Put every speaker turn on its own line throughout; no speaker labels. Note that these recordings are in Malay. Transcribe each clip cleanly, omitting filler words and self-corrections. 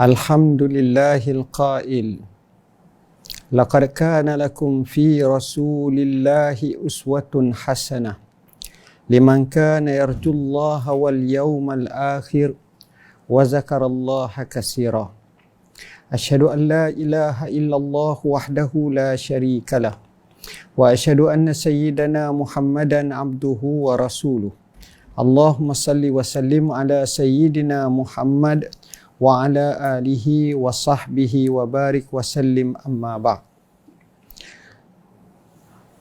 Alhamdulillahil qail laqad kana lakum fi rasulillahi uswatun hasanah liman kana yarjullaha wal yawmal akhir wa zakarallaha katsira. Asyhadu an la ilaha illallah wahdahu la syarikalah wa asyhadu anna sayyidana Muhammadan abduhu wa rasuluh. Allahumma salli wa sallim ala sayyidina Muhammad wa ala alihi wa sahbihi wa barik wa sallim, amma ba'd.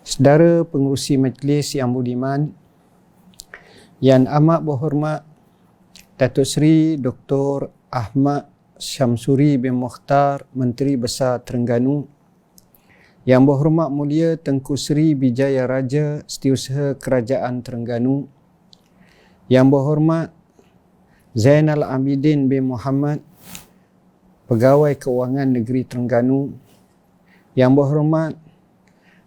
Saudara pengerusi majlis yang budiman, yang amat berhormat Datuk Seri Dr. Ahmad Syamsuri bin Mokhtar, Menteri Besar Terengganu, yang berhormat mulia Tengku Seri Bijaya Raja, Setiausaha Kerajaan Terengganu, yang berhormat Zainal Abidin bin Muhammad, Pegawai Keuangan Negeri Terengganu, yang berhormat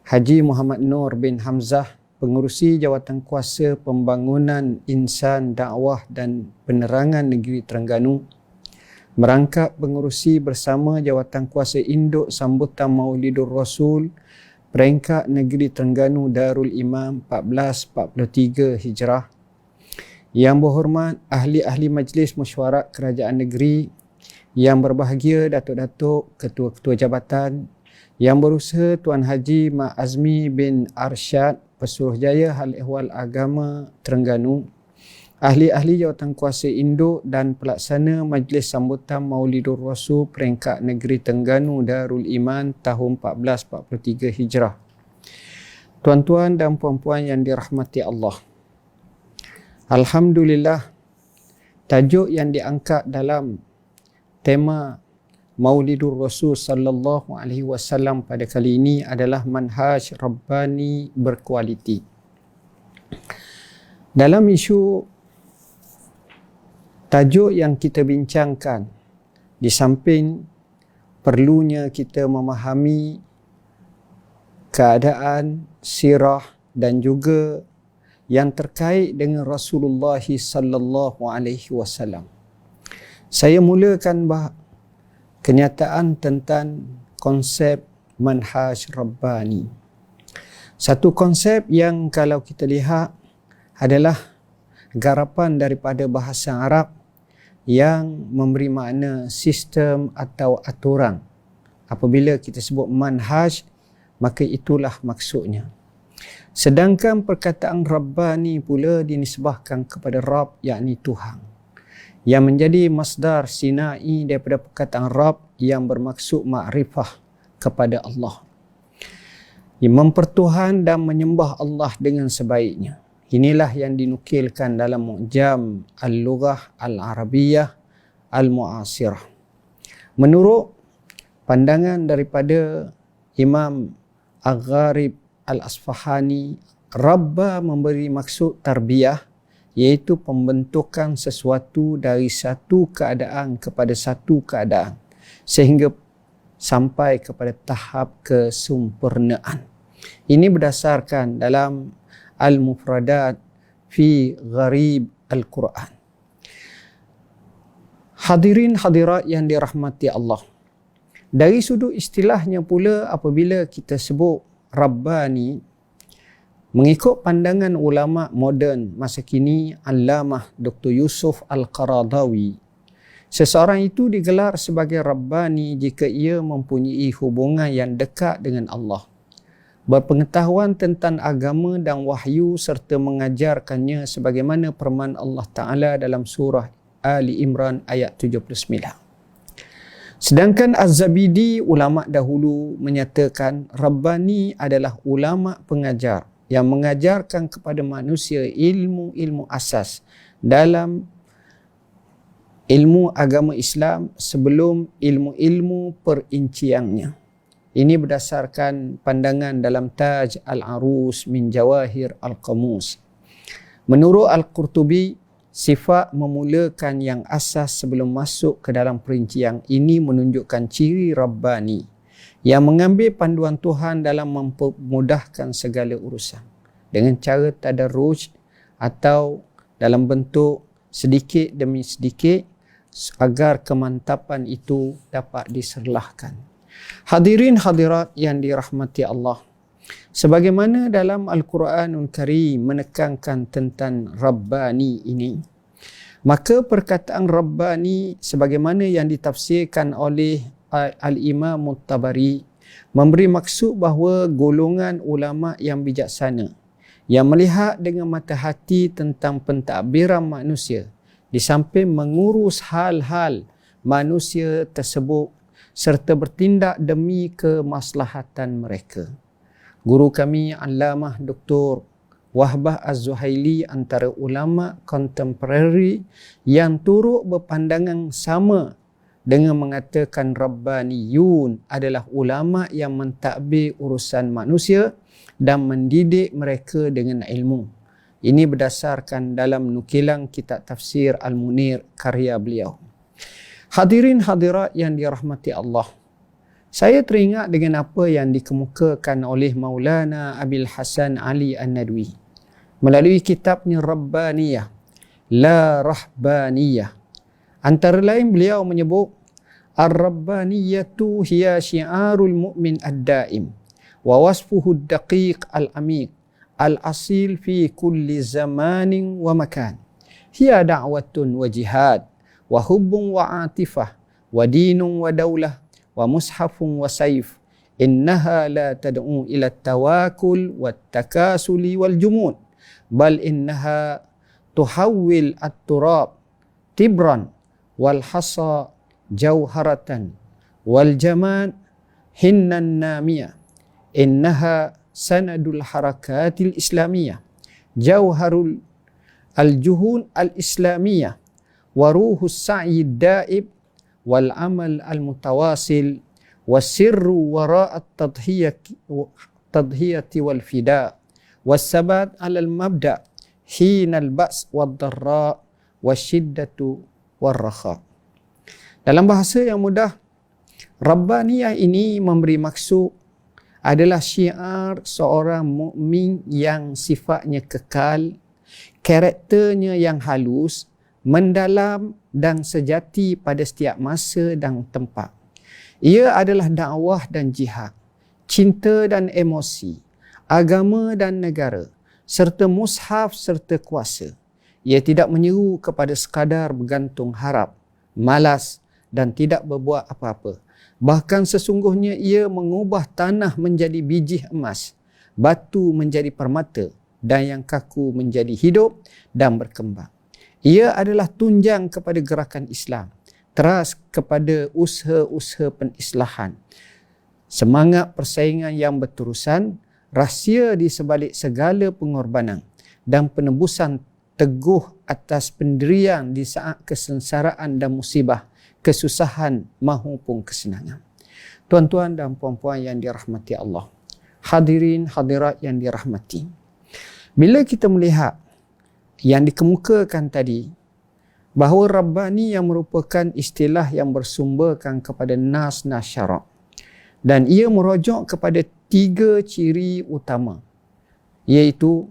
Haji Muhammad Nur bin Hamzah, Pengerusi Jawatan Kuasa Pembangunan Insan Dakwah dan Penerangan Negeri Terengganu, merangkap pengerusi bersama Jawatan Kuasa Induk Sambutan Maulidur Rasul Peringkat Negeri Terengganu Darul Imam 1443 Hijrah, yang berhormat ahli-ahli Majlis Mesyuarat Kerajaan Negeri, yang berbahagia Datuk-Datuk, Ketua-Ketua Jabatan, yang berusaha Tuan Haji Mak Azmi bin Arsyad, Pesuruhjaya Hal Ehwal Agama Terengganu, ahli-ahli Jawatan Kuasa Induk dan Pelaksana Majlis Sambutan Maulidur Rasul Peringkat Negeri Terengganu Darul Iman tahun 1443 Hijrah. Tuan-tuan dan puan-puan yang dirahmati Allah, alhamdulillah, tajuk yang diangkat dalam tema Maulidur Rasul sallallahu alaihi wasallam pada kali ini adalah manhaj rabbani berkualiti. Dalam isu tajuk yang kita bincangkan, di samping perlunya kita memahami keadaan sirah dan juga yang terkait dengan Rasulullah sallallahu alaihi wasallam, saya mulakan kenyataan tentang konsep manhaj rabbani. Satu konsep yang kalau kita lihat adalah garapan daripada bahasa Arab yang memberi makna sistem atau aturan. Apabila kita sebut manhaj, maka itulah maksudnya. Sedangkan perkataan Rabbani pula dinisbahkan kepada Rabb, yakni Tuhan, yang menjadi masdar sinai daripada perkataan Rabb yang bermaksud makrifah kepada Allah, yang mempertuhan dan menyembah Allah dengan sebaiknya. Inilah yang dinukilkan dalam Mu'jam Al-Lughah Al-Arabiyah Al-Mu'asirah. Menurut pandangan daripada Imam Al-Gharib Al-Asfahani, Rabba memberi maksud tarbiyah, iaitu pembentukan sesuatu dari satu keadaan kepada satu keadaan sehingga sampai kepada tahap kesempurnaan. Ini berdasarkan dalam Al-Mufradat fi Gharib Al-Quran. Hadirin hadirat yang dirahmati Allah, dari sudut istilahnya pula, apabila kita sebut Rabbani, mengikut pandangan ulama moden masa kini, Allamah Dr. Yusuf Al-Qaradawi, seseorang itu digelar sebagai Rabbani jika ia mempunyai hubungan yang dekat dengan Allah, berpengetahuan tentang agama dan wahyu serta mengajarkannya sebagaimana firman Allah Ta'ala dalam surah Ali Imran ayat 79. Sedangkan Az-Zabidi, ulama dahulu, menyatakan Rabbani adalah ulama pengajar yang mengajarkan kepada manusia ilmu-ilmu asas dalam ilmu agama Islam sebelum ilmu-ilmu perinciannya. Ini berdasarkan pandangan dalam Taj Al-Arus min Jawahir Al-Qamus. Menurut Al-Qurtubi, sifat memulakan yang asas sebelum masuk ke dalam perincian ini menunjukkan ciri Rabbani yang mengambil panduan Tuhan dalam mempermudahkan segala urusan dengan cara tadarruj atau dalam bentuk sedikit demi sedikit agar kemantapan itu dapat diserlahkan. Hadirin hadirat yang dirahmati Allah, sebagaimana dalam Al-Quranul Karim menekankan tentang Rabbani ini, maka perkataan Rabbani sebagaimana yang ditafsirkan oleh Al-Imam At-Tabari memberi maksud bahawa golongan ulama yang bijaksana yang melihat dengan mata hati tentang pentadbiran manusia di samping mengurus hal-hal manusia tersebut serta bertindak demi kemaslahatan mereka. Guru kami Allamah Dr. Wahbah Az-Zuhaili antara ulama kontemporari yang turut berpandangan sama dengan mengatakan Rabbaniyun adalah ulama yang mentadbir urusan manusia dan mendidik mereka dengan ilmu. Ini berdasarkan dalam nukilan kitab tafsir Al-Munir karya beliau. Hadirin hadirat yang dirahmati Allah, saya teringat dengan apa yang dikemukakan oleh Maulana Abil Hasan Ali An-Nadwi melalui kitabnya Rabbaniyah, La Rahbaniyah. Antara lain beliau menyebut, Ar-Rabbaniyatu hiya syiarul mu'min ad-daim wa wasfuhu ad-daqiq al-amiq al-asil fi kulli zamanin wa makan. Hiya da'watun wa jihad wa hubbun wa atifah wa dinun wa daulah wa mushafun wa saif. Innaha la tad'u ila at-tawakul wa at-takasuli wal jumud, bal innaha tuhawwil at-turab tibran wal hasa jauharatan wal jaman hinnan namiyah. Innaha sanadul harakatil islamiyah jauharul al-juhun al-islamiyah wa ruhus sa'i daib wal amal al-mutawasil wasirru wara' at-tadhiyati wal fida wassabat alal mabda' hinal ba's wad dharra wasyiddatu warrakha. Dalam bahasa yang mudah, Rabbaniyah ini memberi maksud adalah syiar seorang mukmin yang sifatnya kekal, karakternya yang halus, mendalam dan sejati pada setiap masa dan tempat. Ia adalah dakwah dan jihad, cinta dan emosi, agama dan negara, serta mushaf serta kuasa. Ia tidak menyeru kepada sekadar bergantung harap, malas dan tidak berbuat apa-apa. Bahkan sesungguhnya ia mengubah tanah menjadi biji emas, batu menjadi permata dan yang kaku menjadi hidup dan berkembang. Ia adalah tunjang kepada gerakan Islam, teras kepada usaha-usaha penislahan, semangat persaingan yang berterusan, rahsia di sebalik segala pengorbanan dan penebusan teguh atas pendirian di saat kesengsaraan dan musibah, kesusahan maupun kesenangan. Tuan-tuan dan puan-puan yang dirahmati Allah, hadirin hadirat yang dirahmati, bila kita melihat yang dikemukakan tadi bahawa Rabbani yang merupakan istilah yang bersumberkan kepada nas syarak dan ia merujuk kepada 3 ciri utama, iaitu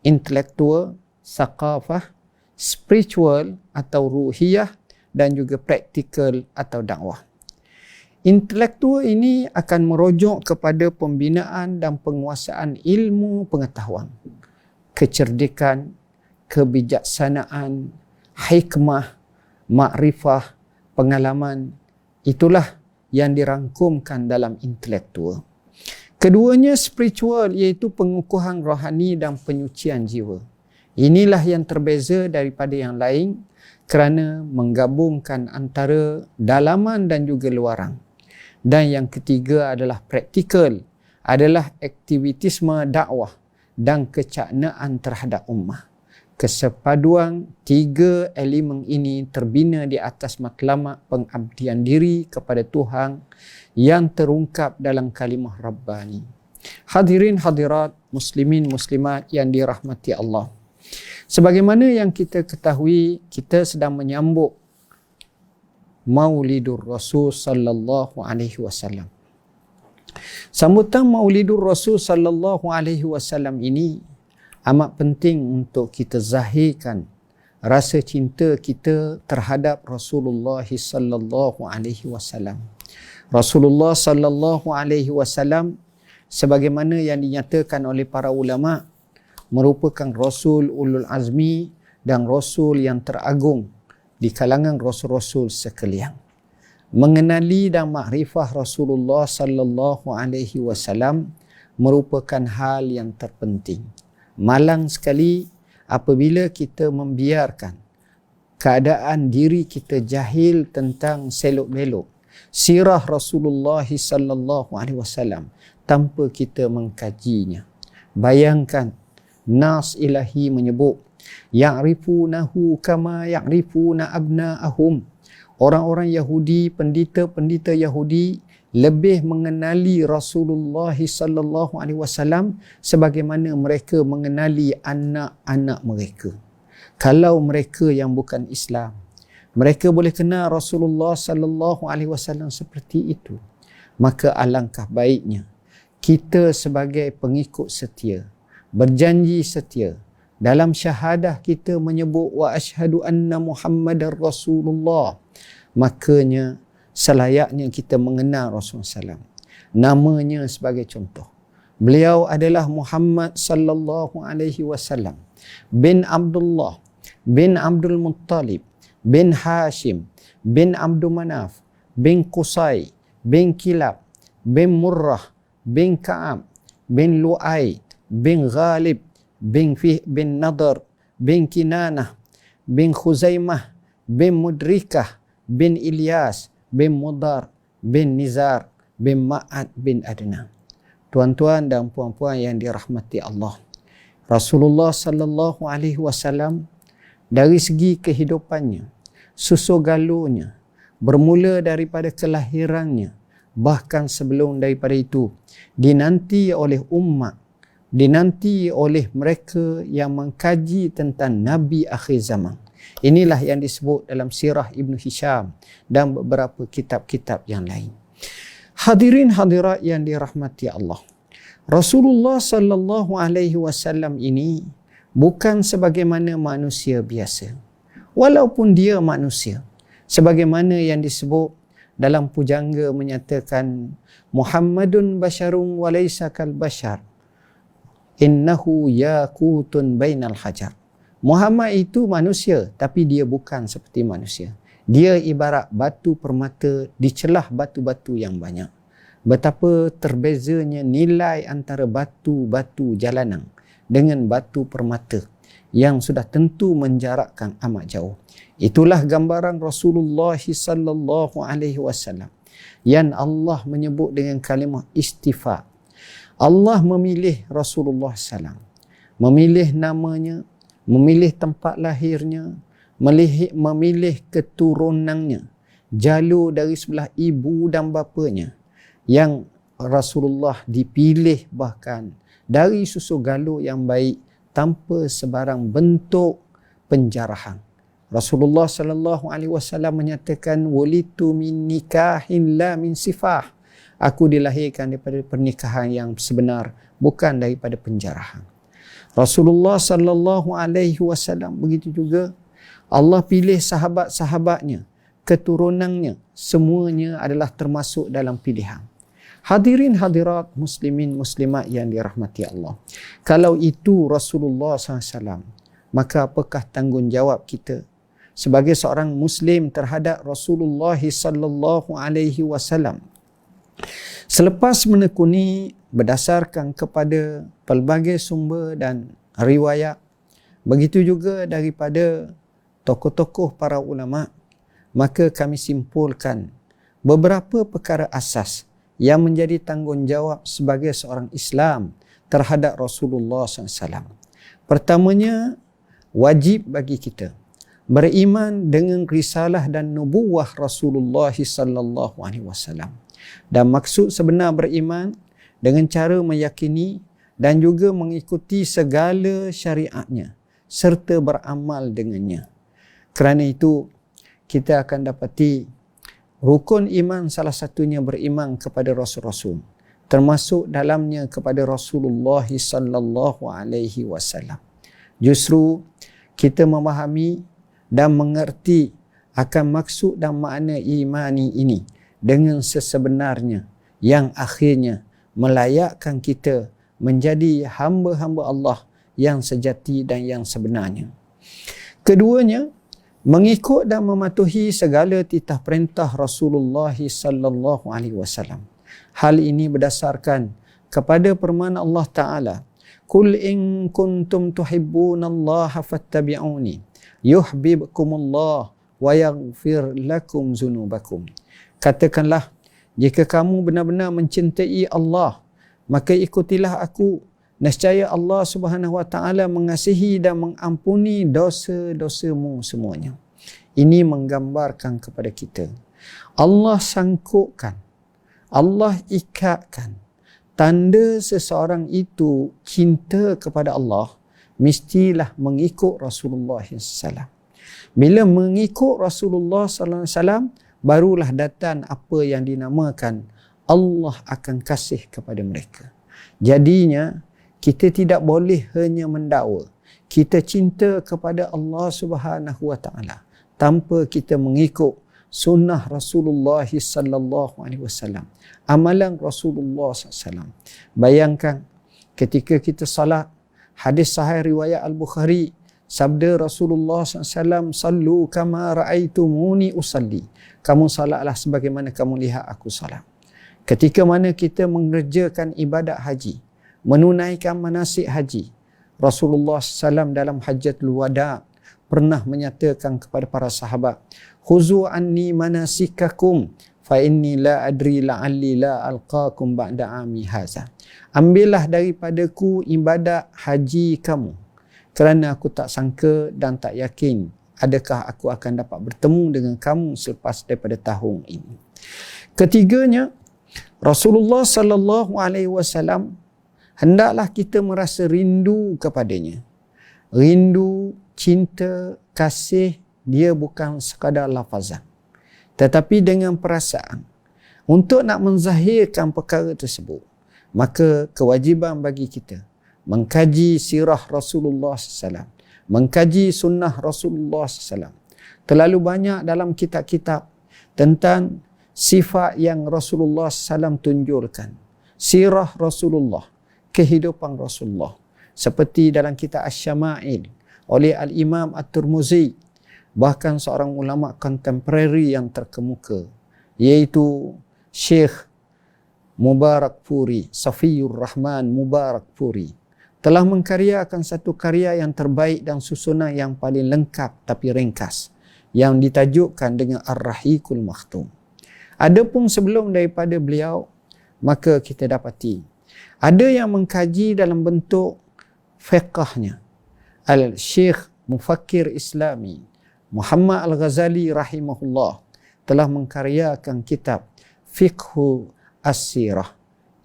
intelektual, saqafah, spiritual atau ruhiyah dan juga praktikal atau dakwah. Intelektual ini akan merujuk kepada pembinaan dan penguasaan ilmu pengetahuan, kecerdikan, kebijaksanaan, hikmah, makrifah, pengalaman. Itulah yang dirangkumkan dalam intelektual. Keduanya spiritual, iaitu pengukuhan rohani dan penyucian jiwa. Inilah yang terbeza daripada yang lain kerana menggabungkan antara dalaman dan juga luaran. Dan yang ketiga adalah praktikal, adalah aktivitisme dakwah dan kecaknaan terhadap ummah. Kesepaduan 3 elemen ini terbina di atas matlamat pengabdian diri kepada Tuhan yang terungkap dalam kalimah Rabbani. Hadirin hadirat, muslimin muslimat yang dirahmati Allah, sebagaimana yang kita ketahui, kita sedang menyambut Maulidur Rasul sallallahu alaihi wasallam. Sambutan Maulidur Rasul sallallahu alaihi wasallam ini amat penting untuk kita zahirkan rasa cinta kita terhadap Rasulullah sallallahu alaihi wasallam. Rasulullah sallallahu alaihi wasallam sebagaimana yang dinyatakan oleh para ulama merupakan Rasul ulul azmi dan Rasul yang teragung di kalangan Rasul-Rasul sekalian. Mengenali dan makrifah Rasulullah sallallahu alaihi wasallam merupakan hal yang terpenting. Malang sekali apabila kita membiarkan keadaan diri kita jahil tentang selok-belok sirah Rasulullah sallallahu alaihi wasallam tanpa kita mengkajinya. Bayangkan nas ilahi menyebut ya'rifunahu kama ya'rifuna abna'ahum. Orang-orang Yahudi, pendeta-pendeta Yahudi lebih mengenali Rasulullah sallallahu alaihi wasallam sebagaimana mereka mengenali anak-anak mereka. Kalau mereka yang bukan Islam, mereka boleh kenal Rasulullah sallallahu alaihi wasallam seperti itu, maka alangkah baiknya kita sebagai pengikut setia, berjanji setia, dalam syahadah kita menyebut wa asyhadu anna Muhammadar Rasulullah, makanya selayaknya kita mengenal Rasulullah SAW. Namanya sebagai contoh. Beliau adalah Muhammad sallallahu alaihi wasallam bin Abdullah bin Abdul Muttalib bin Hashim bin Abdul Manaf bin Qusay bin Kilab bin Murrah bin Ka'ab bin Lu'ay bin Ghalib bin Fih bin Nadar bin Kinanah bin Khuzaimah bin Mudrikah bin Ilyas bin Mudar bin Nizar bin Ma'ad bin Adnan. Tuan-tuan dan puan-puan yang dirahmati Allah, Rasulullah sallallahu alaihi wasallam dari segi kehidupannya, susu galunya, bermula daripada kelahirannya, bahkan sebelum daripada itu, dinanti oleh umat, dinanti oleh mereka yang mengkaji tentang Nabi akhir zaman. Inilah yang disebut dalam sirah Ibn Hisham dan beberapa kitab-kitab yang lain. Hadirin hadirat yang dirahmati Allah, Rasulullah sallallahu alaihi wasallam ini bukan sebagaimana manusia biasa. Walaupun dia manusia, sebagaimana yang disebut dalam pujangga menyatakan Muhammadun basyarun wa laysa kal bashar, innahu yaqutun bainal hajar. Muhammad itu manusia, tapi dia bukan seperti manusia. Dia ibarat batu permata di celah batu-batu yang banyak. Betapa terbezanya nilai antara batu-batu jalanan dengan batu permata yang sudah tentu menjarakkan amat jauh. Itulah gambaran Rasulullah sallallahu alaihi wasallam yang Allah menyebut dengan kalimah istifa. Allah memilih Rasulullah SAW, memilih namanya, memilih tempat lahirnya, memilih keturunannya, jalur dari sebelah ibu dan bapanya, yang Rasulullah dipilih bahkan dari susu galuh yang baik tanpa sebarang bentuk penjarahan. Rasulullah sallallahu alaihi wasallam menyatakan wulitu min nikahin la min sifah. Aku dilahirkan daripada pernikahan yang sebenar, bukan daripada penjarahan. Rasulullah sallallahu alaihi wasallam begitu juga Allah pilih sahabat-sahabatnya, keturunannya, semuanya adalah termasuk dalam pilihan. Hadirin hadirat muslimin muslimat yang dirahmati Allah. Kalau itu Rasulullah SAW, maka apakah tanggungjawab kita sebagai seorang muslim terhadap Rasulullah sallallahu alaihi wasallam? Selepas menekuni berdasarkan kepada pelbagai sumber dan riwayat, begitu juga daripada tokoh-tokoh para ulama, maka kami simpulkan beberapa perkara asas yang menjadi tanggungjawab sebagai seorang Islam terhadap Rasulullah SAW. Pertamanya, wajib bagi kita beriman dengan risalah dan nubuwah Rasulullah sallallahu alaihi wasallam. Dan maksud sebenar beriman dengan cara meyakini dan juga mengikuti segala syariatnya serta beramal dengannya. Kerana itu kita akan dapati rukun iman salah satunya beriman kepada Rasul-Rasul, termasuk dalamnya kepada Rasulullah sallallahu alaihi wasallam. Justru kita memahami dan mengerti akan maksud dan makna imani ini dengan sesebenarnya, yang akhirnya melayakkan kita menjadi hamba-hamba Allah yang sejati dan yang sebenarnya. Keduanya, mengikut dan mematuhi segala titah perintah Rasulullah sallallahu alaihi wasallam. Hal ini berdasarkan kepada firman Allah Taala, "Qul in kuntum tuhibbunallaha fattabi'uni yuhibbukumullah wa yaghfir lakum dzunubakum." Katakanlah, jika kamu benar-benar mencintai Allah, maka ikutilah aku. Nescaya Allah Subhanahu wa taala mengasihi dan mengampuni dosa-dosamu semuanya. Ini menggambarkan kepada kita, Allah sangkutkan, Allah ikatkan tanda seseorang itu cinta kepada Allah, mestilah mengikut Rasulullah SAW. Bila mengikut Rasulullah SAW, barulah datang apa yang dinamakan Allah akan kasih kepada mereka. Jadinya, kita tidak boleh hanya mendakwa kita cinta kepada Allah Subhanahu wa taala tanpa kita mengikut sunnah Rasulullah sallallahu alaihi wasallam, amalan Rasulullah sallallahu. Bayangkan ketika kita salat, hadis sahih riwayat Al-Bukhari, sabda Rasulullah sallallahu, "Sallu kama ra'aitumuni usalli." Kamu salatlah sebagaimana kamu lihat aku salat. Ketika mana kita mengerjakan ibadat haji, menunaikan manasik haji, Rasulullah SAW dalam Hajjatul Wada pernah menyatakan kepada para sahabat, "Khuzu anni manasikakum fa inni la adri la'alli la alqakum ba'da 'ami hadza." Ambillah daripadaku ibadat haji kamu, kerana aku tak sangka dan tak yakin adakah aku akan dapat bertemu dengan kamu selepas daripada tahun ini. Ketiganya, Rasulullah sallallahu alaihi wasallam hendaklah kita merasa rindu kepadanya. Rindu, cinta, kasih dia bukan sekadar lafazan, tetapi dengan perasaan. Untuk nak menzahirkan perkara tersebut, maka kewajiban bagi kita mengkaji sirah Rasulullah SAW, mengkaji sunnah Rasulullah SAW. Terlalu banyak dalam kitab-kitab tentang sifat yang Rasulullah SAW tunjulkan. Sirah Rasulullah, kehidupan Rasulullah. Seperti dalam kitab Asy-Syama'il oleh Al-Imam At-Tirmizi, bahkan seorang ulama kontemporari yang terkemuka, iaitu Syekh Mubarakfuri, Safiyur Rahman Mubarakfuri, telah mengkaryakan satu karya yang terbaik dan susunan yang paling lengkap tapi ringkas, yang ditajukkan dengan Ar-Rahiqul Makhtum. Adapun sebelum daripada beliau, maka kita dapati ada yang mengkaji dalam bentuk fiqhnya. Al-Syekh Mufakkir Islami Muhammad Al-Ghazali rahimahullah telah mengkaryakan kitab Fiqhu As-Sirah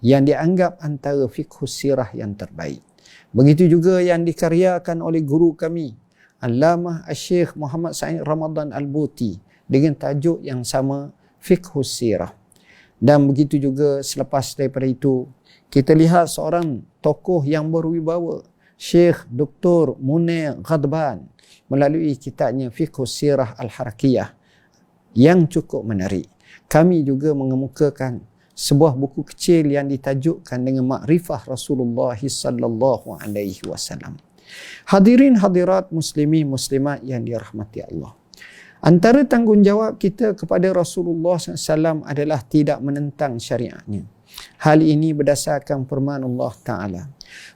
yang dianggap antara fiqhu sirah yang terbaik. Begitu juga yang dikaryakan oleh guru kami, Allamah Syekh Muhammad Sa'id Ramadan Al-Buti, dengan tajuk yang sama, Fiqhu Sirah. Dan begitu juga selepas daripada itu, kita lihat seorang tokoh yang berwibawa, Syekh Dr. Munir Ghadban, melalui kitabnya Fiqhu Sirah Al-Harakiyah yang cukup menarik. Kami juga mengemukakan sebuah buku kecil yang ditajukkan dengan Makrifah Rasulullah sallallahu alaihi wasallam. Hadirin hadirat muslimin muslimat yang dirahmati Allah. Antara tanggungjawab kita kepada Rasulullah SAW adalah tidak menentang syariatnya. Hal ini berdasarkan firman Allah Ta'ala,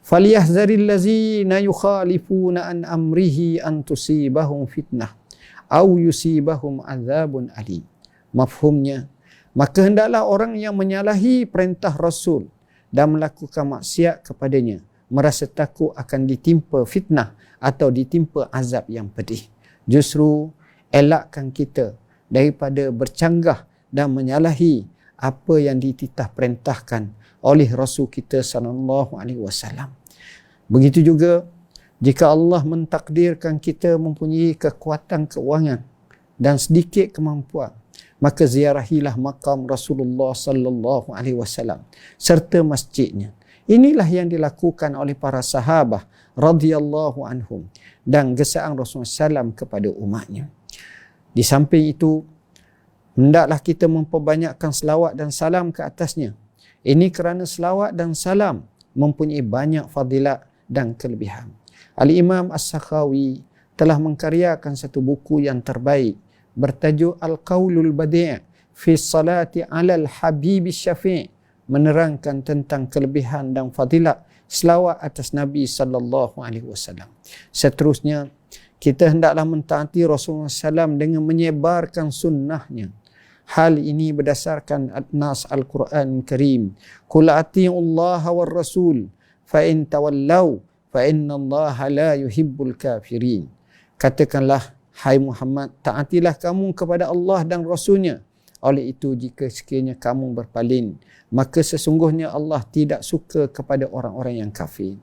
"Falyahzaril ladzina yukhalifuna an amrihi an tusibahum fitnah aw yusibahum adzabun alim." Mafhumnya, maka hendaklah orang yang menyalahi perintah Rasul dan melakukan maksiat kepadanya merasa takut akan ditimpa fitnah atau ditimpa azab yang pedih. Justru elakkan kita daripada bercanggah dan menyalahi apa yang dititah perintahkan oleh Rasul kita sallallahu alaihi wasallam. Begitu juga jika Allah mentakdirkan kita mempunyai kekuatan keuangan dan sedikit kemampuan, maka ziarahilah makam Rasulullah sallallahu alaihi wasallam serta masjidnya. Inilah yang dilakukan oleh para sahabat radhiyallahu anhum, dan gesaan Rasulullah SAW kepada umatnya. Di samping itu, hendaklah kita memperbanyakkan selawat dan salam ke atasnya. Ini kerana selawat dan salam mempunyai banyak fadilat dan kelebihan. Al-Imam As-Sakhawi telah mengkaryakan satu buku yang terbaik bertajuk Al-Qaulul Badi' fi Salati 'alal Habib Syafi', menerangkan tentang kelebihan dan fadilat selawat atas Nabi sallallahu alaihi wasallam. Seterusnya, kita hendaklah mentaati Rasulullah SAW dengan menyebarkan sunnahnya. Hal ini berdasarkan nas Al-Quran Karim. Qul ati'u Allah war Rasul fa in tawallaw fa inna Allah la yuhibbul kafirin. Katakanlah, hai Muhammad, taatilah kamu kepada Allah dan Rasulnya. Oleh itu, jika sekiranya kamu berpaling, maka sesungguhnya Allah tidak suka kepada orang-orang yang kafir.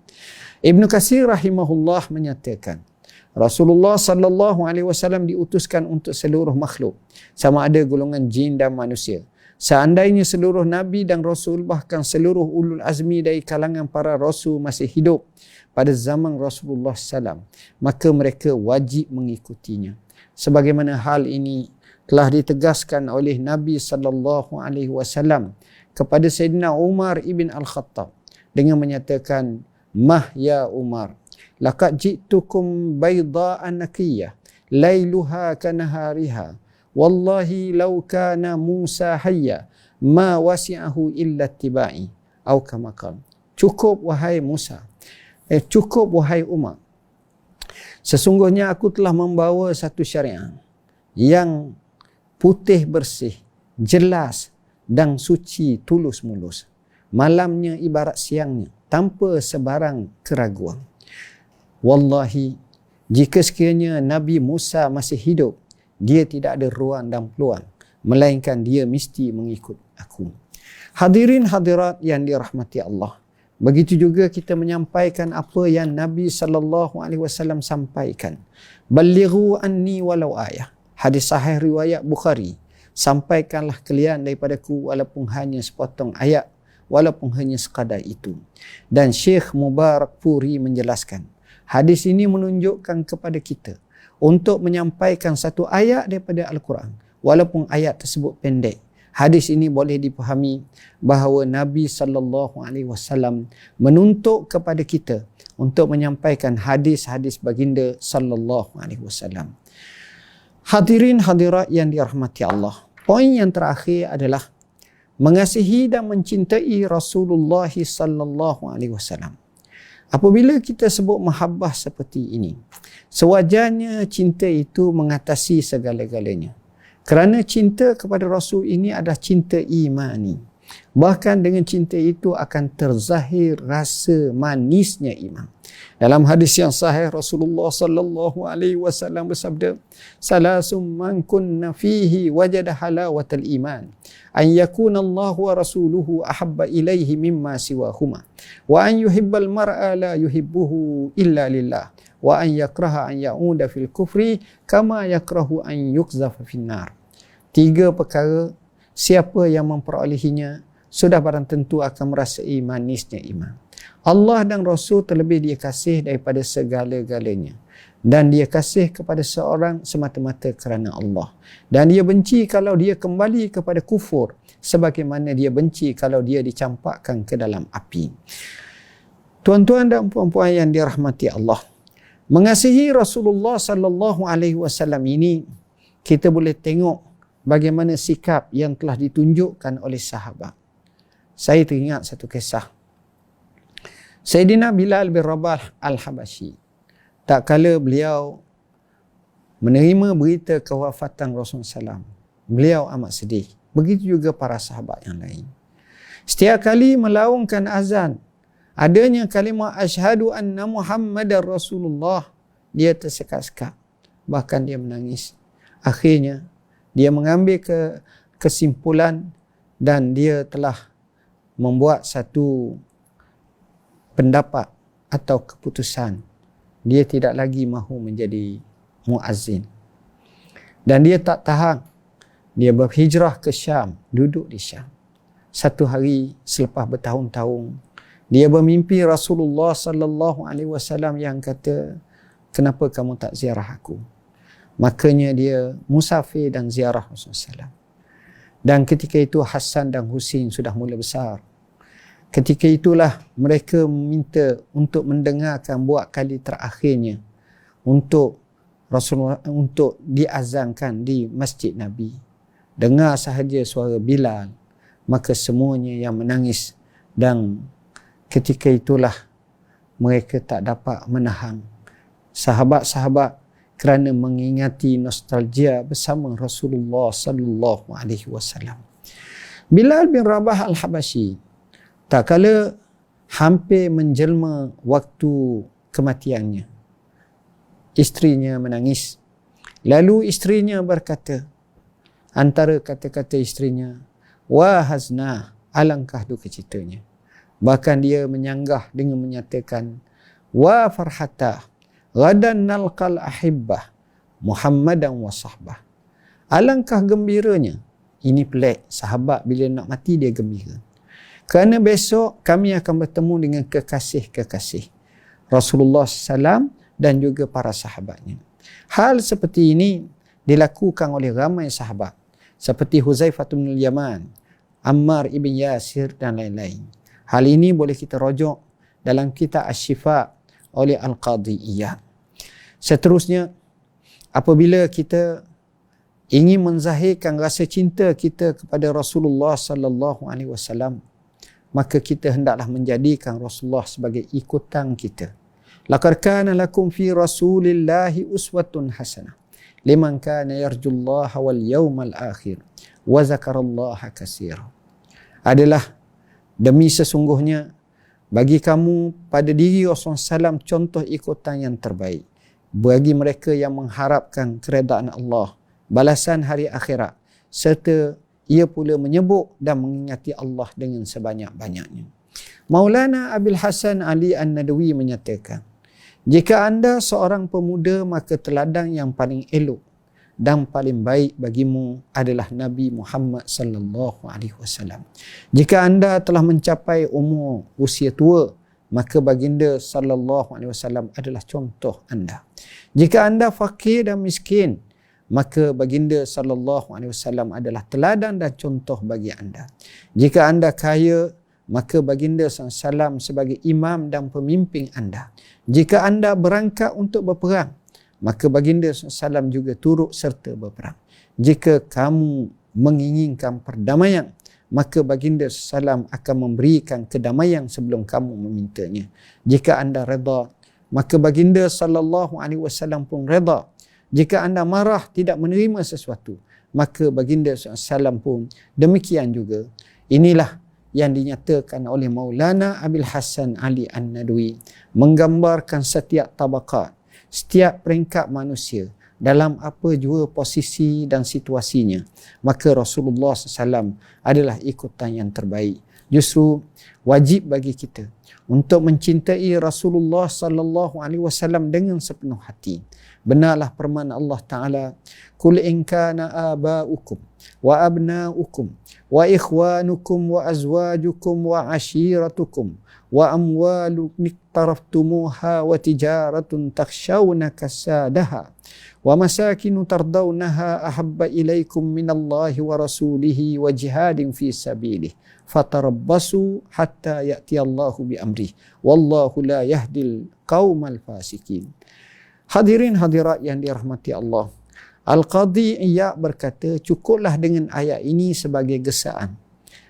Ibn Katsir rahimahullah menyatakan, Rasulullah sallallahu alaihi wasallam diutuskan untuk seluruh makhluk, sama ada golongan jin dan manusia. Seandainya seluruh nabi dan rasul, bahkan seluruh ulul azmi dari kalangan para rasul masih hidup pada zaman Rasulullah SAW, maka mereka wajib mengikutinya. Sebagaimana hal ini telah ditegaskan oleh Nabi sallallahu alaihi wasallam kepada Sayyidina Umar ibn Al-Khattab dengan menyatakan, "Mah ya Umar, laqad ji'tukum bayda'an naqiyah, lailuha kanahariha. Wallahi law kana Musa hayya, ma wasi'ahu illa ittiba'i." Atau kama qala, cukup wahai Musa, cukup wahai Umar, sesungguhnya aku telah membawa satu syariat yang putih bersih, jelas dan suci tulus mulus. Malamnya ibarat siangnya, tanpa sebarang keraguan. Wallahi, jika sekiranya Nabi Musa masih hidup, dia tidak ada ruang dan peluang, melainkan dia mesti mengikut aku. Hadirin hadirat yang dirahmati Allah, begitu juga kita menyampaikan apa yang Nabi SAW sampaikan. Ballighu anni walau ayah. Hadis sahih riwayat Bukhari. Sampaikanlah kalian daripadaku walaupun hanya sepotong ayat, walaupun hanya sekadar itu. Dan Syekh Mubarak Puri menjelaskan, hadis ini menunjukkan kepada kita untuk menyampaikan satu ayat daripada Al-Quran, walaupun ayat tersebut pendek. Hadis ini boleh dipahami bahawa Nabi SAW menuntut kepada kita untuk menyampaikan hadis-hadis baginda SAW. Hadirin hadirat yang dirahmati Allah, poin yang terakhir adalah mengasihi dan mencintai Rasulullah SAW. Apabila kita sebut mahabbah seperti ini, sewajarnya cinta itu mengatasi segala-galanya. Kerana cinta kepada Rasul ini adalah cinta imani. Bahkan dengan cinta itu akan terzahir rasa manisnya iman. Dalam hadis yang sahih, Rasulullah sallallahu alaihi wasallam bersabda, "Salasum man kunna fihi wajada halawatal iman, an yakuna Allah wa rasuluhu ahabba ilaihi mimma siwahuma, wa an yuhibbal mar'a la yuhibbuhu illa lillah, wa an yakraha an ya'uda fil kufri kama yakrahu an yukzafa finnar." 3 perkara, siapa yang memperolehinya sudah barang tentu akan merasai manisnya iman. Allah dan Rasul terlebih dia kasih daripada segala-galanya, dan dia kasih kepada seorang semata-mata kerana Allah, dan dia benci kalau dia kembali kepada kufur, sebagaimana dia benci kalau dia dicampakkan ke dalam api. Tuan-tuan dan puan-puan yang dirahmati Allah, mengasihi Rasulullah sallallahu alaihi wasallam ini, kita boleh tengok bagaimana sikap yang telah ditunjukkan oleh sahabat. Saya teringat satu kisah. Sayyidina Bilal bin Rabah Al-Habashi, tak kala beliau menerima berita kewafatan Rasulullah SAW, beliau amat sedih. Begitu juga para sahabat yang lain. Setiap kali melaungkan azan, adanya kalimah asyhadu anna Muhammadar Rasulullah, dia tersekat-sekat, bahkan dia menangis. Akhirnya dia mengambil kesimpulan dan dia telah membuat satu pendapat atau keputusan. Dia tidak lagi mahu menjadi muazzin. Dan dia tak tahan. Dia berhijrah ke Syam, duduk di Syam. Satu hari selepas bertahun-tahun, Dia bermimpi Rasulullah sallallahu alaihi wasallam yang kata, kenapa kamu tak ziarah aku? Makanya dia musafir dan ziarah Rasulullah SAW. Dan ketika itu Hasan dan Husin sudah mula besar. Ketika itulah mereka meminta untuk mendengarkan buat kali terakhirnya untuk Rasulullah untuk diazankan di Masjid Nabi. Dengar sahaja suara Bilal, maka semuanya yang menangis, dan ketika itulah mereka tak dapat menahan sahabat-sahabat kerana mengingati nostalgia bersama Rasulullah sallallahu alaihi wasallam. Bilal bin Rabah Al-Habashi, tak kala hampir menjelma waktu kematiannya, isterinya menangis. Lalu isterinya berkata, antara kata-kata isterinya, "Wah hazna, alangkah duka citanya." Bahkan dia menyanggah dengan menyatakan, "Wa farhata, ghadan nalqal ahibbah, Muhammadan wa sahbah." Alangkah gembiranya. Ini pelik, sahabat bila nak mati dia gembira. Kerana besok kami akan bertemu dengan kekasih-kekasih Rasulullah SAW dan juga para sahabatnya. Hal seperti ini dilakukan oleh ramai sahabat seperti Huzaifah bin Yaman, Ammar ibn Yasir dan lain-lain. Hal ini boleh kita rujuk dalam kitab Asy-Syifa oleh Al-Qadhi Iyad. Seterusnya, apabila kita ingin menzahirkan rasa cinta kita kepada Rasulullah sallallahu alaihi wasallam, maka kita hendaklah menjadikan Rasulullah sebagai ikutan kita. Laqad kana lakum fi Rasulillahi uswatun hasanah liman kana yarjullaha wal yawmal akhir wa zakarallaha katsira. Adalah demi sesungguhnya bagi kamu pada diri Rasulullah SAW contoh ikutan yang terbaik bagi mereka yang mengharapkan keredaan Allah, balasan hari akhirat, serta ia pula menyebut dan mengingati Allah dengan sebanyak-banyaknya. Maulana Abil Hasan Ali An-Nadawi menyatakan, jika anda seorang pemuda, maka teladan yang paling elok dan paling baik bagimu adalah Nabi Muhammad sallallahu alaihi wasallam. Jika anda telah mencapai umur usia tua, maka baginda sallallahu alaihi wasallam adalah contoh anda. Jika anda fakir dan miskin, maka baginda sallallahu alaihi wasallam adalah teladan dan contoh bagi anda. Jika anda kaya, maka baginda sallallahu alaihi wasallam sebagai imam dan pemimpin anda. Jika anda berangkat untuk berperang, maka baginda SAW juga turut serta berperang. Jika kamu menginginkan perdamaian, maka baginda SAW akan memberikan kedamaian sebelum kamu memintanya. Jika anda redha, maka baginda SAW pun redha. Jika anda marah tidak menerima sesuatu, maka baginda SAW pun demikian juga. Inilah yang dinyatakan oleh Maulana Abil Hasan Ali An-Nadawi, menggambarkan setiap tabaqat, setiap peringkat manusia dalam apa jua posisi dan situasinya, maka Rasulullah SAW adalah ikutan yang terbaik. Justru wajib bagi kita untuk mencintai Rasulullah sallallahu alaihi wasallam dengan sepenuh hati. Benarlah firman Allah Ta'ala, "Qul in kana aba'ukum wa abna'ukum wa ikhwanukum wa azwajukum wa ashiratukum wa amwalu iqtaraftumuha wa tijaratun takhshawna kasadaha wa masakinu tardawnaha ahabba ilaikum minallahi wa rasulihi wa jihadin fi sabilih fatarabbasu hatta ya'tiyallahu bi amrih wallahu la yahdil qaumal fasikin." Hadirin hadirat yang dirahmati Allah, Al-Qadhi Iyad berkata, cukuplah dengan ayat ini sebagai gesaan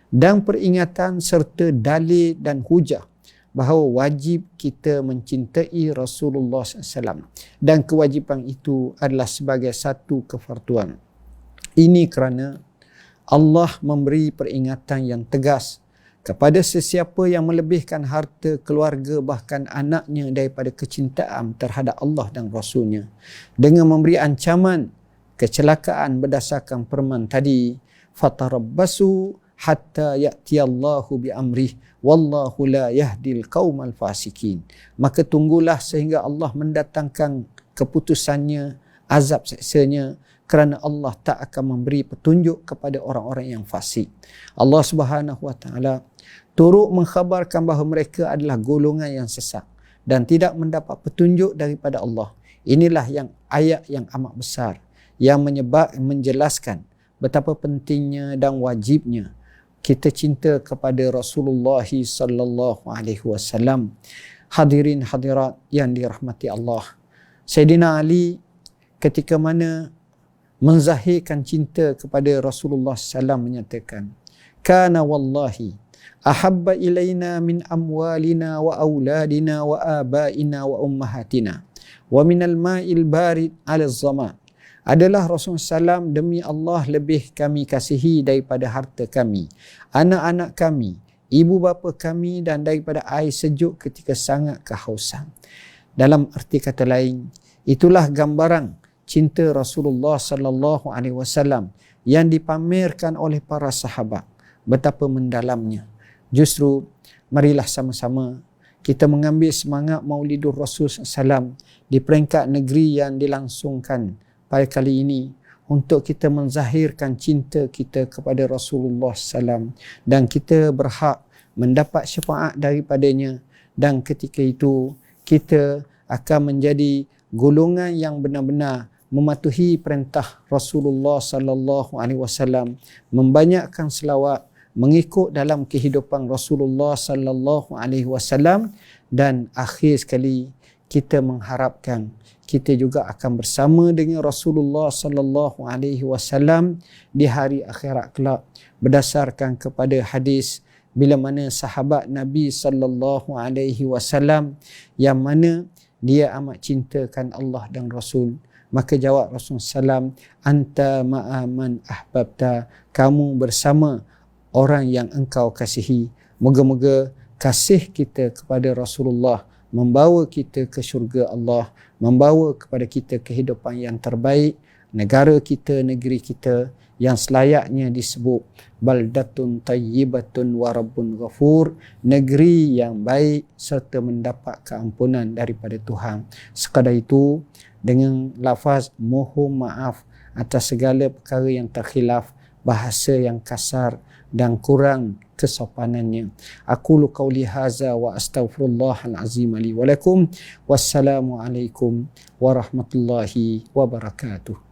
dan peringatan serta dalil dan hujah bahawa wajib kita mencintai Rasulullah SAW, dan kewajipan itu adalah sebagai satu kefarduan. Ini kerana Allah memberi peringatan yang tegas kepada sesiapa yang melebihkan harta, keluarga, bahkan anaknya daripada kecintaan terhadap Allah dan Rasulnya, dengan memberi ancaman kecelakaan berdasarkan firman tadi, fatarabbasu hatta ya'tiyallahu bi amrih wallahu la yahdil qaumal fasikin. Maka tunggulah sehingga Allah mendatangkan keputusannya, azab seksanya, kerana Allah tak akan memberi petunjuk kepada orang-orang yang fasik. Allah Subhanahu wa taala turut mengkhabarkan bahawa mereka adalah golongan yang sesat dan tidak mendapat petunjuk daripada Allah. Inilah yang ayat yang amat besar yang menjelaskan betapa pentingnya dan wajibnya kita cinta kepada Rasulullah sallallahu alaihi wasallam. Hadirin hadirat yang dirahmati Allah, Sayyidina Ali ketika mana menzahirkan cinta kepada Rasulullah sallam menyatakan, kana wallahi ahabba ilaina min amwalina wa auladina wa abaina wa ummahatina wa minal ma'il barid 'ala zama. Adalah Rasulullah SAW demi Allah lebih kami kasihi daripada harta kami, anak-anak kami, ibu bapa kami dan daripada air sejuk ketika sangat kehausan. Dalam arti kata lain, itulah gambaran cinta Rasulullah sallallahu alaihi wasallam yang dipamerkan oleh para sahabat, betapa mendalamnya. Justru marilah sama-sama kita mengambil semangat Maulidur Rasul sallam di peringkat negeri yang dilangsungkan pada kali ini untuk kita menzahirkan cinta kita kepada Rasulullah sallam, dan kita berhak mendapat syafaat daripadanya, dan ketika itu kita akan menjadi golongan yang benar-benar mematuhi perintah Rasulullah sallallahu alaihi wasallam, membanyakkan selawat, mengikut dalam kehidupan Rasulullah sallallahu alaihi wasallam, dan akhir sekali kita mengharapkan kita juga akan bersama dengan Rasulullah sallallahu alaihi wasallam di hari akhirat kelak, berdasarkan kepada hadis bila mana sahabat Nabi sallallahu alaihi wasallam yang mana dia amat cintakan Allah dan Rasul, maka jawab Rasulullah sallam, anta ma'aman ahbabta, kamu bersama orang yang engkau kasihi. Moga-moga kasih kita kepada Rasulullah membawa kita ke syurga Allah, membawa kepada kita kehidupan yang terbaik, negara kita, negeri kita yang selayaknya disebut baldatun tayyibatun wa rabbun ghafur, negeri yang baik serta mendapat keampunan daripada Tuhan. Sekadar itu, dengan lafaz mohon maaf atas segala perkara yang terkhilaf, bahasa yang kasar dan kurang kesopanannya. Aqulu qauli hadza wa astaghfirullahal azim li wa lakum. Wassalamu alaikum warahmatullahi wabarakatuh.